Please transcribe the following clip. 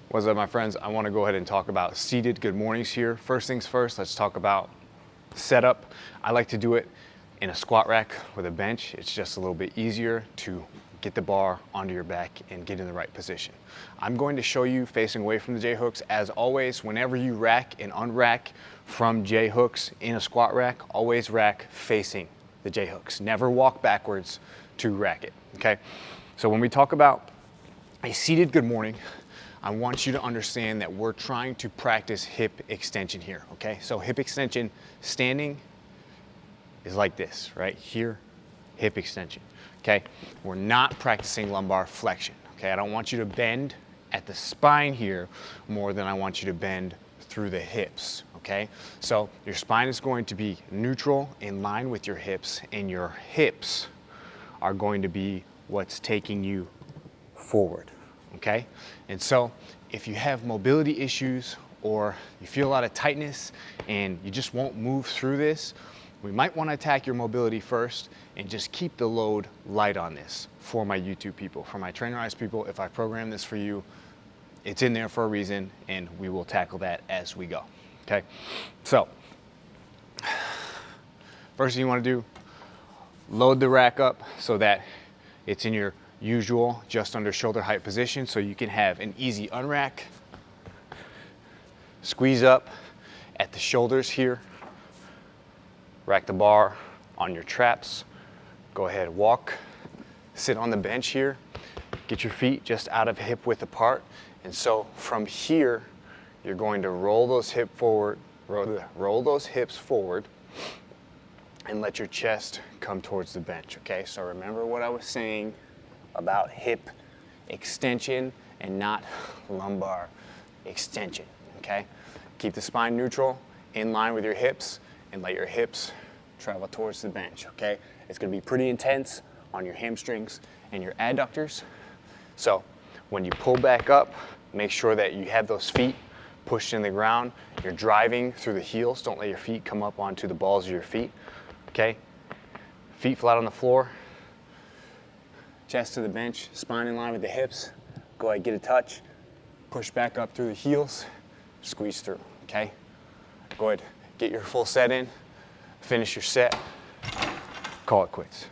What's up, my friends? I want to go ahead and talk about seated good mornings here. First things first, let's talk about setup. I like to do it in a squat rack with a bench. It's just a little bit easier to get the bar onto your back and get in the right position. I'm going to show you facing away from the J hooks. As always, whenever you rack and unrack from J hooks in a squat rack, always rack facing the J hooks. Never walk backwards to rack it, okay? So when we talk about a seated good morning, I want you to understand that we're trying to practice hip extension here, okay? So hip extension standing is like this, right here, hip extension, okay? We're not practicing lumbar flexion, okay? I don't want you to bend at the spine here more than I want you to bend through the hips, okay? So your spine is going to be neutral in line with your hips, and your hips are going to be what's taking you forward. Okay? And so if you have mobility issues or you feel a lot of tightness and you just won't move through this, we might want to attack your mobility first and just keep the load light on this for my YouTube people. For my trainerized people, if I program this for you, it's in there for a reason, and we will tackle that as we go. Okay? So first thing you want to do, load the rack up so that it's in your usual just under shoulder height position, so you can have an easy unrack. Squeeze up at the shoulders here. Rack the bar on your traps. Go ahead, walk. Sit on the bench here. Get your feet just out of hip width apart. And so from here, you're going to roll those hips forward, and let your chest come towards the bench, okay? So remember what I was saying about hip extension and not lumbar extension, okay? Keep the spine neutral, in line with your hips, and let your hips travel towards the bench, okay? It's gonna be pretty intense on your hamstrings and your adductors. So when you pull back up, make sure that you have those feet pushed in the ground. You're driving through the heels. Don't let your feet come up onto the balls of your feet, okay? Feet flat on the floor. Chest to the bench, spine in line with the hips. Go ahead, get a touch. Push back up through the heels. Squeeze through, okay? Go ahead, get your full set in. Finish your set. Call it quits.